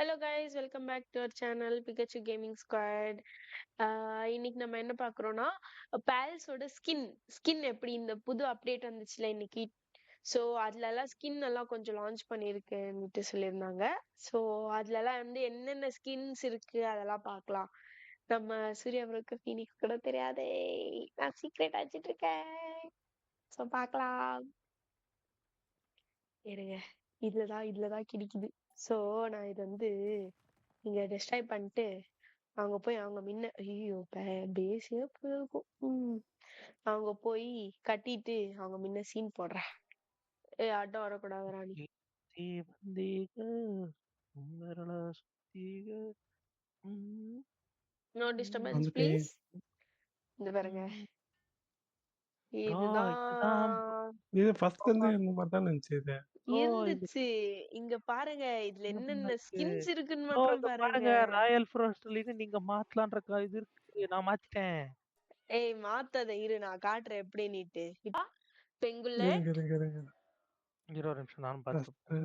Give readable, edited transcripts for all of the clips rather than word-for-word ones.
Hello guys, welcome back to our channel Pikachu gaming squad. இன்னைக்கு நம்ம என்ன பார்க்குறோம்னா, பேல்ஸோட skin எப்படி இந்த புது அப்டேட் வந்துச்சுல இன்னைக்கு. ஸோ அதுலலாம் ஸ்கின் எல்லாம் கொஞ்சம் லான்ச் பண்ணியிருக்கேன்ட்டு சொல்லியிருந்தாங்க. ஸோ அதுலலாம் வந்து என்னென்ன ஸ்கின்ஸ் இருக்கு அதெல்லாம் பார்க்கலாம். நம்ம சூர்யா ப்ரோக்கு ஃபீனிக்ஸ் கூட தெரியாதே, நான் சீக்ரெட் வச்சுட்டு இருக்கேன். ஸோ பார்க்கலாம் இருங்க. இதுலதான் கிடைக்குது. ஸோ நான் இது வந்து இங்க டெஸ்ட்ராய் பண்ணிட்டு அவங்க போய் அவங்க முன்ன ஐயோ பேசியே போயிருக்கும். அவங்க போய் கட்டிட்டு அவங்க முன்ன சீன் போடுறேன். அட்டம் வரக்கூடாது ராணி. நோ டிஸ்டர்பன்ஸ் வந்துட்டேன். ப்ளீஸ். இந்த பாருங்க, இதுதான் இது ஃபர்ஸ்ட்ல இருந்து இந்த மாதிரி தான் இருந்துச்சு இது. இருந்துச்சு. இங்க பாருங்க, இதுல என்னென்ன ஸ்கின்ஸ் இருக்குன்னு ஓ மட்டும் இங்க பாருங்க. பாருங்க, ராயல் ஃபாரஸ்ட்ல நீங்க மாத்தலான்ற இது இருக்கு. நான் மாத்திட்டேன். ஏய் மாத்தாத, இரு நான் காட்டுறேன் எப்படி நீட்டு. இருங்க பெங்குலட், இருங்க இருங்க. 20 நிமிஷம் நானும் ஃபர்ஸ்ட் பார்த்து.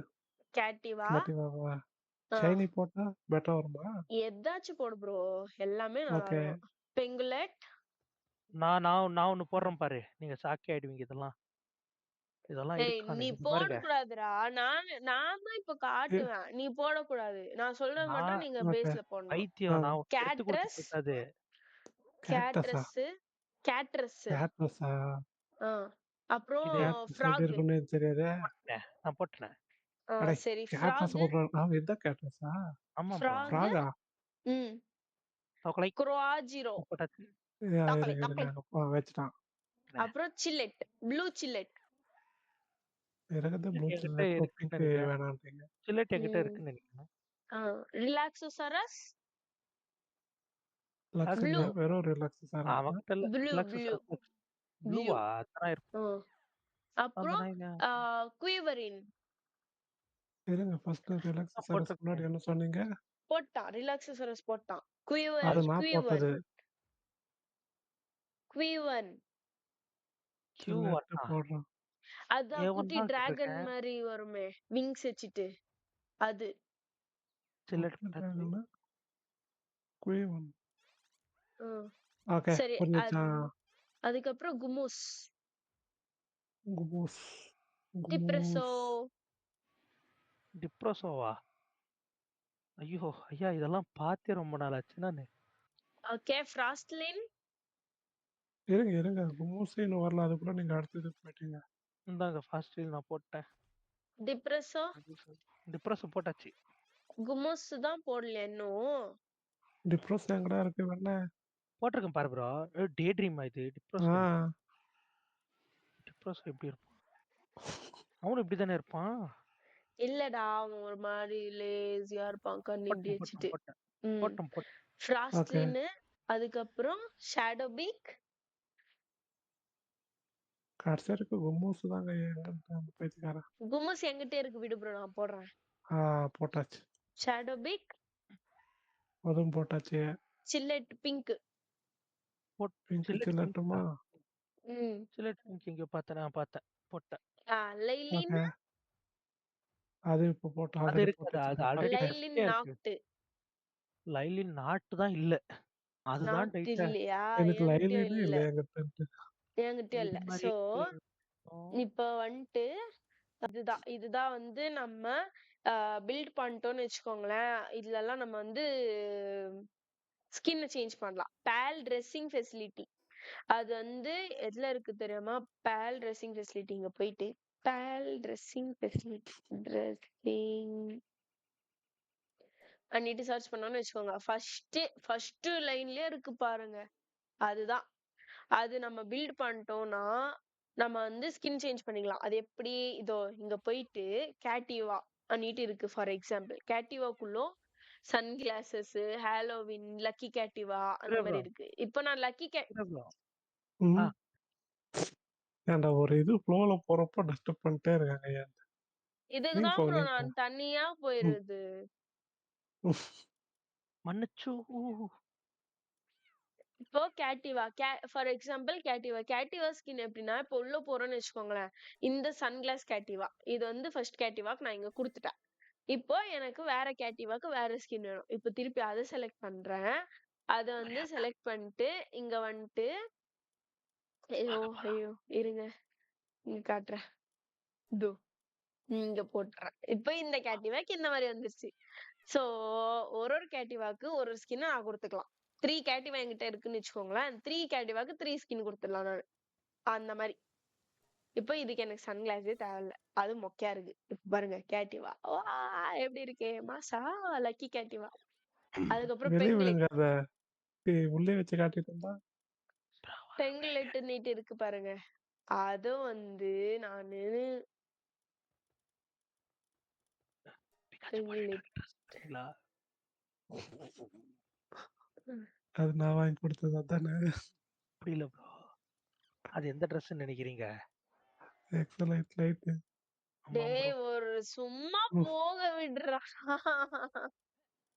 கேட்டிவா, கேட்டிவாவா ஷைனி போட்டா பெட்டரா வருமா? எதாச்சும் போடு ப்ரோ, எல்லாமே நல்லா ஓகே. இருக்கும். பெங்குலட், நான் ஒண்ணு போடுறேன் பாரு, நீங்க ஷாக்கே ஆயிடுவீங்க. இதெல்லாம் ஏய் இருக்கா? நீ இங்க பாருங்க. போடக்கூடாதுடா. நான் தான் இப்ப காட்டுவேன், நீ போடக்கூடாது. நான் சொல்றது மட்டும் நான் நீங்க ஓகே. பேஸ்ல போடணும். பைத்தியம், நான் ஒண்ணு எடுத்து கொடுத்து கேட்ரஸ், போயிட்டாது. கேக்டஸா? கேட்ரஸ், கேக்டஸா? அப்புறம் இது கேக்டஸ் எப்படி ஃப்ராக். இருக்குன்னு தெரியாது. நான் போட்டேன். அடே சரி, கேக்டஸ் ஃப்ராக், போடுறான். இதுதான் கேக்டஸா? ஆமா ப்ரோ. ஃப்ராக், ஃப்ராகா? தோக்கலை குரோஜிரோ, போட்டாச்சு. தக்கலை இருங்க தக்கலை. இருங்க. அப்பா வச்சுட்டான். அப்புறம் சில்லெட், ப்ளூ சில்லெட். இருக்குது ப்ளூ என்கிட்ட சில்லட் இருக்குன்னு பிங்க் நினைக்கிறேன். வேணான்றீங்க. சில்லட் என்கிட்ட இருக்குன்னு நினைக்கிறேன். ரிலாக்ஸோசரஸ், ரிலாக்ஸ் ப்ளூ, வெறும் ரிலாக்ஸ் சார். அவன்கிட்ட இல்ல. Blue relax blue blue. ப்ளூவா? அதான் இருக்கும். அப்புறம் அதான் குயிவரின் இருங்க ஃபர்ஸ்ட் ரிலாக்ஸ் சார் முன்னாடி போட்டிருக்கேன். என்ன சொன்னீங்க? போட்டான், ரிலாக்ஸோசரஸ் போட்டான். அது நான் போட்டது. குயிவன் சில்லட் போடுறோம். அதான் குட்டி A1 தான் டிராகன் இருக்கேன். மாதிரி வருமே, விங்ஸ் வச்சுட்டு. அது சில்லட் போட்டாச்சு. குயிவன். ம். ஓகே சரி, புரிஞ்சுச்சா? அதுக்கப்புறம் குமூஸ், குமூஸ். டிப்ரெசோ, டிப்ரோசோவா? ஐயோ ஐயா, இதெல்லாம் பார்த்தே ரொம்ப நாள் ஆச்சு. நானு ஓகே, ஃப்ராஸ்ட்லின், இருங்க இருங்க. குமூஸே இன்னும் வரல, அதுக்குள்ள நீங்க அடுத்தது போயிட்டீங்க. இந்தாங்க ஃபாஸ்ட் நான் போட்டேன். டிப்ரெசோ. டிப்ரோசோ போட்டாச்சு. குமூஸ் தான் போடல இன்னும். டிப்ரோஸ் எங்கடா இருக்கு வேணா? போட்டிருக்கேன் பாரு ப்ரோ. டே ட்ரீம் இது. ஆ டிப்ரோசோ எப்படி இருப்பான்? அவனும் இப்படி தானே இருப்பான். இல்லடா, அவன் ஒரு மாதிரி லேசியா இருப்பான், கண்ணு இப்படி வச்சுட்டு. போட்டேன். ஃப்ராஸ்ட்லின், அதுக்கப்புறம் ஷேடோ பீக். கடைசியா இருக்கு குமூஸ் தாங்க. எங்க பைத்தியக்காரன். குமூஸ் எங்கிட்ட இருக்கு, விடு ப்ரோ, நான் போடுறேன். போட்டாச்சு. ஷேடோ பீக், அதுவும் போட்டாச்சு. சில்லெட் பிங்க். பிங்க் சில்லட்டுமா? சில்லட் பிங்க் இங்க பார்த்தேன் போட்டேன். லைலின், ஓகே. அது இப்போ போட்டோம். அது ஆல்ரெடி இருக்காது. அது போட்டுச்சு. ஆல்ரெடி லைலின் நாட்டு. லைலின் நாட்டு தான் இல்ல. அதுதான் நாட்டு டைட்டா. இல்லையா? எனக்கு என்கிட்டயும் லைன்லயே இல்ல, இல்ல எங்கிட்ட. என்கிட்டயும் இல்ல. சோ இப்ப வந்துட்டு இதுதான் வந்து நம்ம பில்ட் பண்ணிட்டோம்னு வச்சுக்கோங்களேன். இதுல எல்லாம் நம்ம வந்து ஸ்கின் சேஞ்ச் பண்ணலாம். பேல் ட்ரெஸ்ஸிங் ஃபெசிலிட்டி, அது வந்து எதுல இருக்கு தெரியுமா? பேல் ட்ரெஸ்ஸிங் ஃபெசிலிட்டி. இங்க போயிட்டு பேல் ட்ரெஸ்ஸிங் ஃபெசிலிட்டி ட்ரெஸ்ஸிங் பண்ணிட்டு சர்ச் பண்ணோம்னு வச்சுக்கோங்க. ஃபர்ஸ்ட் லைன்லயே இருக்கு பாருங்க, அதுதான். அது நம்ம பில்ட் பண்ணிட்டோம்னா நம்ம வந்து ஸ்கின் சேஞ்ச் பண்ணிக்கலாம். அது எப்படி? இதோ இங்க போயிட்டு கேட்டிவா பண்ணிட்டு இருக்கு. ஃபார் எக்ஸாம்பிள் கேட்டிவாக்குள்ள சன் கிளாஸஸ், ஹாலோவின், லக்கி கேட்டிவா அந்த மாதிரி இருக்கு. இப்போ நான் லக்கி ஏன்டா ஒரு இது ஃப்ளோல போறப்போ டிஸ்டர்ப் பண்ணிட்டே இருக்காங்க. ஏன் இதுக்குதான் ப்ரோ நான் தனியா போயிருது. மன்னிச்சு. இப்போ கேட்டிவா ஃபார் எக்ஸாம்பிள் கேட்டிவா ஸ்கின் எப்படின்னா, இப்போ உள்ள போறோம்னு வச்சுக்கோங்களேன். இந்த சன்கிளாஸ் கேட்டிவா இது வந்து ஃபர்ஸ்ட் கேட்டிவாக்கு நான் இங்க கொடுத்துட்டேன். இப்போ எனக்கு வேற கேட்டிவாக்கு வேற ஸ்கின் வேணும். இப்போ திருப்பி அதை செலக்ட் பண்றேன். அதை வந்து செலக்ட் பண்ணிட்டு இங்க வந்துட்டு ஐயோ ஐயோ இருங்க இங்க காட்டுறேன். இதோ இங்க போட்டுறேன். இப்போ இந்த கேட்டிவாக்கு இந்த மாதிரி வந்துருச்சு. சோ ஒரு கேட்டிவாக்கு ஒரு ஸ்கின் நான் கொடுத்துக்கலாம். 3 கேட்டிவா என்கிட்ட இருக்குன்னு வச்சுக்கோங்களேன். 3 கேட்டிவாக்கு 3 ஸ்கின் கொடுத்துடலாம் நான். அந்த மாதிரி. இப்போ இதுக்கு எனக்கு சன்கிளாஸே தேவையில்ல. அது மொக்கையா இருக்கு. இப்ப பாருங்க கேட்டிவா. வா எப்படி இருக்கே மாசா லக்கி கேட்டிவா. அதுக்கப்புறம் வெளிய பெங்குலின். விடுங்க அத. உள்ளே வச்சு காட்டிட்டு இருந்தா. பெங்குலெட் நீட்டு இருக்கு பாருங்க. அது வந்து நானு பெங்குலெட் சரிங்களா? அது நான் வாங்கி கொடுத்தது அதானே. புரியல ப்ரோ. அது எந்த ட்ரெஸ்ன்னு நினைக்கிறீங்க? எக்ஸலைட் லைட். ஆமா ப்ரோ. டேய் ஒரு சும்மா போக விடுறா.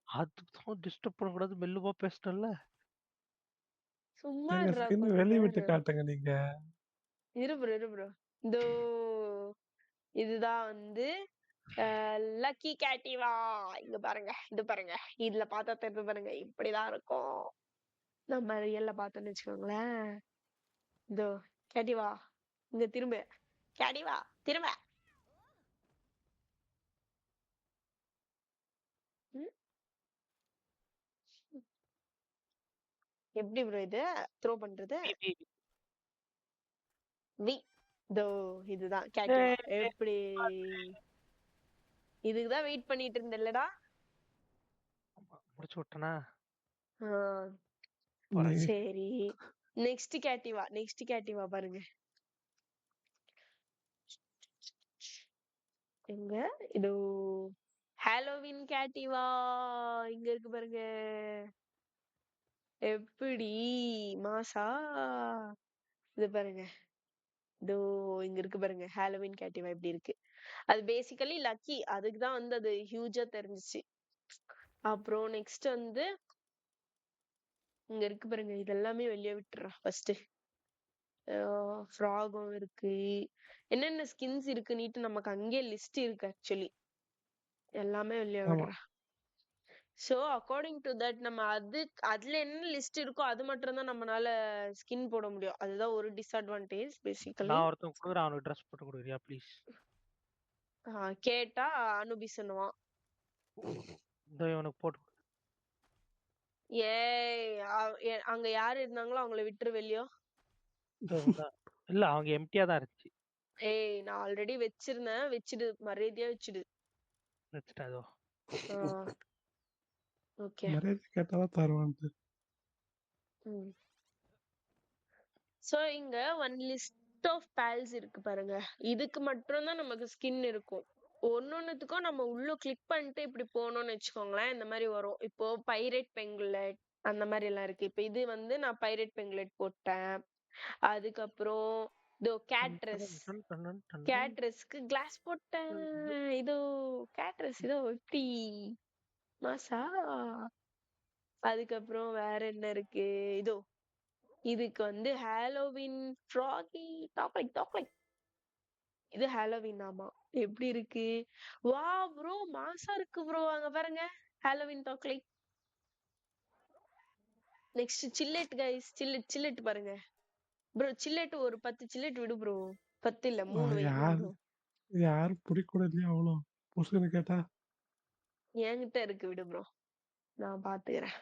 அதுதான் டிஸ்டர்ப் பண்ணக்கூடாது மெல்லுவா பேசிட்டல. சும்மா எங்க இருடா ஸ்கின் கொஞ்ச வெளிய விட்டு நேரம். காட்டுங்க நீங்க. இரு ப்ரோ. இதோ இதுதான் வந்து லக்கி கேட்டிவா. இங்க பாருங்க. இது பாருங்க. இதுல பார்த்தா தெரிஞ்சு பாருங்க. இப்படிதான் இருக்கும். நம்ம ரியல்ல பார்த்தோம்னு வச்சுக்கோங்களேன். இதோ கேட்டிவா. இங்க திரும்ப. கேட்டிவா திரும்ப. ம்? எப்படி ப்ரோ இது த்ரோ பண்றது? வி இதோ இதுதான் கேட்டிவா. எப்படி இதுக்குதான் வெயிட் பண்ணிட்டு இருந்தேன்லடா. முடிச்சு விட்டனா? நீ சரி நெக்ஸ்ட் கேட்டிவா பாருங்க. எங்க இதோ ஹாலோவின் கேட்டிவா இங்க இருக்கு பாருங்க. எப்படி மாசா இது பாருங்க. இதோ இங்க இருக்கு பாருங்க. ஹாலோவின் கேட்டிவா எப்படி இருக்கு. அது பேசிக்கலி லக்கி. அதுக்குதான் வந்து அது ஹியூஜா தெரிஞ்சுச்சு. அப்புறம் நெக்ஸ்ட் வந்து இங்க இருக்கு பாருங்க. இதெல்லாமே வெளியே விட்டுறா ஃபர்ஸ்ட். ஃப்ராகும் இருக்கு. என்னென்ன ஸ்கின்ஸ் இருக்குன்னுட்டு நமக்கு அங்கேயே லிஸ்ட் இருக்கு ஆக்சுவலி. எல்லாமே வெளியே ஆமா. விடுறா. சோ அக்கார்டிங் டு தட் நம்ம அதுல என்ன லிஸ்ட் இருக்கோ அது மட்டும் தான் நம்மளால ஸ்கின் போட முடியும். அதுதான் ஒரு டிஸ்அட்வான்டேஜ் பேசிக்கலி. நான் ஒருத்தன் கொடுக்குறேன், அவனுக்கு ட்ரெஸ் போட்டு கொடுக்குறியா ப்ளீஸ்? கேட்டா அனுபிசனுவான். இந்த இவனுக்கு போட்டு கொடு. ஏய் அங்க யாரு இருந்தாங்களோ அவங்கள விட்டுரு வெளியோ. இல்ல அவங்க எம்டியா தான் இருந்துச்சு. ஏய் நான் ஆல்ரெடி வச்சிருந்தேன். வச்சிடு மரியாதையா வச்சிடு. வச்சுட்டாதோ. ஓகே. மரியாதை கேட்டாதான் தருவான்ட்டு. சோ இங்க ஒன் லிஸ்ட் ஆஃப் பேல்ஸ் இருக்கு பாருங்க. இதுக்கு மட்டும் தான் நமக்கு ஸ்கின் இருக்கும். ஒன்னொன்னுத்துக்கும் நம்ம உள்ள கிளிக் பண்ணிட்டு இப்படி போனோம்னு வச்சுக்கோங்களேன். இந்த மாதிரி வரும். இப்போ பைரேட் பெங்குலெட் அந்த மாதிரி எல்லாம் இருக்கு. இப்போ இது வந்து நான் பைரேட் பெங்குலெட் போட்டேன். அதுக்கப்புறம் இதோ கேட்ரஸ்க்கு கிளாஸ் போட்டேன். இதோ கேட்ரஸ் இதோ எப்படி மாசா. அதுக்கப்புறம் வேற என்ன இருக்கு. இதோ இதுக்கு வந்து ஹாலோவின் ஃப்ராகி டாக்லைக். இது ஹாலோவின். ஆமா எப்படி இருக்கு. வா ப்ரோ மாசா இருக்கு ப்ரோ. அங்க பாருங்க ஹாலோவின் டாக்லைக். Next silhouette guys. சில்லெட் பாருங்க ப்ரோ. சில்லெட் ஒரு 10 சில்லெட் விடு ப்ரோ. 10 இல்ல 3 வை யாரு 3. யாரும் பிடிக்கூட இல்லையா அவ்வளோ புசுன்னு கேட்டா. என்கிட்ட இருக்கு விடு ப்ரோ. நான் பாத்துக்கிறேன்.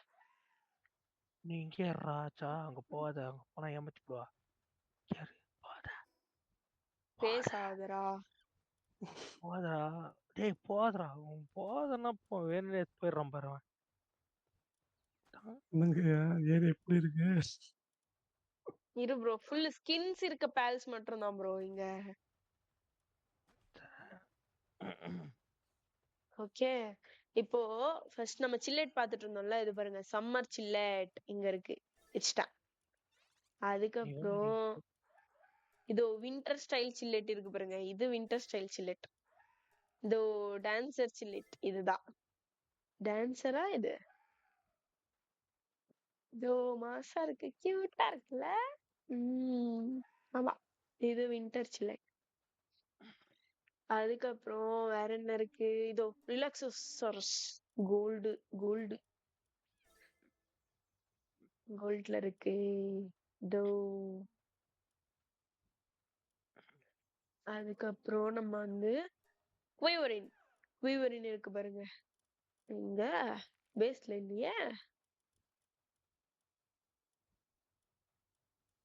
நீ இங்கே ராஜா, அங்க போகாத, அங்க போனா ஏமாத்தி போடுவா. பேசாதரா. போதா டேய் போதுடா. போதன்னா வேணும்னே போயிடுறான் பாரு அவன். என்னங்க ஏரியா எப்படி இருக்கு? இரு ப்ரோ. ஃபுல் ஸ்கின்ஸ் இருக்க பேல்ஸ் மட்டும் தான் ப்ரோ இங்க. ஓகே. இப்போ ஃபர்ஸ்ட் நம்ம சில்லெட் பார்த்துட்டு இருந்தோம்ல. இது பாருங்க சம்மர் சில்லெட் இங்க இருக்கு. வச்சுட்டேன். அதுக்கப்புறம் இதோ வின்டர் ஸ்டைல் சில்லெட் இருக்கு பாருங்க. இது வின்டர் ஸ்டைல் சில்லெட். இதோ டான்சர் சில்லெட். இதுதான் டான்சரா இது. இதோ மாசா இருக்கு. கியூட்டா இருக்குல்ல. ஆமா இது வின்டர் சில்லெட். அதுக்கப்புறம் வேற என்ன இருக்கு? இதோ ரிலாக்ஸோசரஸ் கோல்டு கோல்டு கோல்ட்ல இருக்கு. இதோ அதுக்கப்புறம் நம்ம வந்து குவைவரின் குவைவரின் இருக்கு பாருங்க. இங்க பேஸ்ல இல்லையே.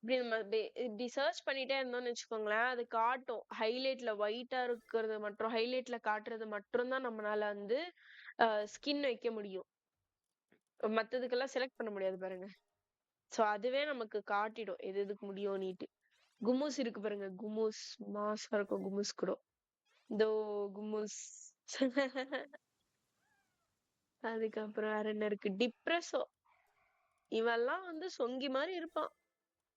இப்படி நம்ம இப்படி சர்ச் பண்ணிட்டே இருந்தோம்னு வச்சுக்கோங்களேன், அது காட்டும். ஹைலைட்ல ஒயிட்டா இருக்கிறது மற்றும் ஹைலைட்ல காட்டுறது மட்டும் தான் நம்மளால வந்து ஸ்கின் வைக்க முடியும். மத்ததுக்கெல்லாம் செலக்ட் பண்ண முடியாது பாருங்க. சோ அதுவே நமக்கு காட்டிடும் எது எதுக்கு முடியும்னுட்டு. குமூஸ் இருக்கு பாருங்க. குமூஸ் மாசா இருக்கும். குமூஸ் கூட இதோ குமூஸ். அதுக்கப்புறம் வேற என்ன இருக்கு? டிப்ரெஸோ. இவெல்லாம் வந்து சொங்கி மாதிரி இருப்பான்.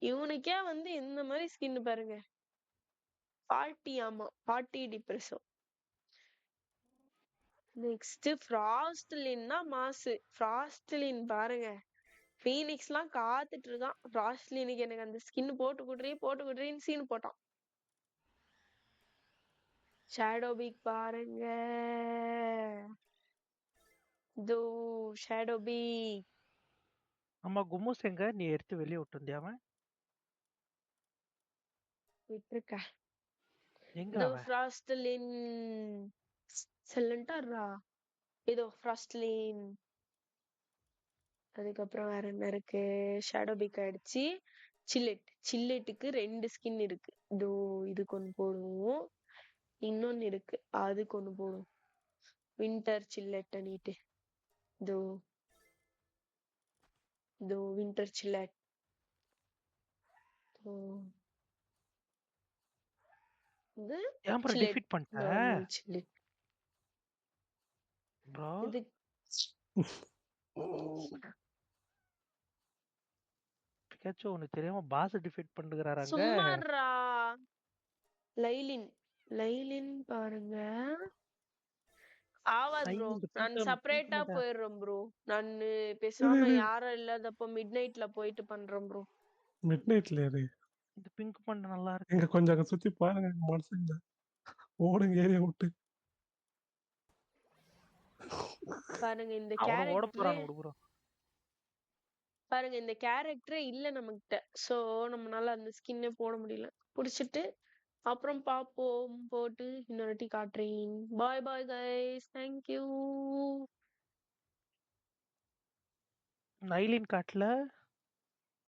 இவனுக்கே வந்து இந்த மாதிரி ஸ்கின் பாருங்க. பார்ட்டி. ஆமா, பார்ட்டி டிப்ரெஸோ. நெக்ஸ்ட் ஃப்ராஸ்ட்லின்னா மாசு. ஃப்ராஸ்ட்லின் பாருங்க. ஃபீனிக்ஸ் எல்லாம் காத்துட்டு இருக்கான். ஃப்ராஸ்ட்லினுக்கு எனக்கு அந்த ஸ்கின் போட்டு குடுறேன்னு சீன் போட்டான். ஷேடோ பீக் பாருங்க. இதோ ஷேடோ பீக். ஆமா கும்மூஸ் எங்க நீ எடுத்து வெளியே விட்டுருந்தியா அவன்? விட்டுருக்க. எங்க இதோ அவன்? ஃப்ராஸ்ட்லின் செல்லன்ட்டாரா. இதோ ஃப்ராஸ்ட்லின். அதுக்கப்புறம் வேற என்ன இருக்கு? ஷேடோ பீக் ஆயிடுச்சு. சில்லெட்டுக்கு 2 ஸ்கின் இருக்கு. இதோ இதுக்கு ஒண்ணு போடுவோம். இன்னொன்னு இருக்கு, அதுக்கு ஒண்ணு போடுவோம். வின்டர் சில்லெட் அணிட்டு. இதோ இதோ வின்டர் சில்லெட். இது ஏன் ப்ரோ சில்லெட், டிஃபீட் பண்ணிட்ட நார்மல் சில்லெட். ப்ரோ? இது பிகாச்சு உனக்கு தெரியாம பாஸ் டிஃபீட் பண்ணுகிறாராங்க. சும்மாறா. லைலின் பாருங்க. ஆவாது ப்ரோ. நான் செப்பரேட்டா போயிடுறேன் ப்ரோ. நான் பேசாம யாரும் இல்லாதப்போ மிட் நைட்ல போயிட்டு பண்றேன் ப்ரோ. மிட் நைட்ல இரு. இந்த பிங்க் பண்ண நல்லா இருக்கு. எங்க கொஞ்சம் அங்க சுத்தி பாருங்க மனசுங்க. ஓடுங்க ஏரியா விட்டு. பாருங்க இந்த அவனும் ஓட கேரக்டர். போறான் விடு ப்ரோ. பாருங்க இந்த கேரக்டரே இல்ல நம்மகிட்ட. சோ நம்மளால அந்த ஸ்கின்னே போட முடியல. புடிச்சிட்டு அப்புறம் பாப்போம். போட்டு இன்னொரு வாட்டி காட்டுறேன். பாய் பாய் கைஸ். தேங்க்யூ. நைலின் காட்டல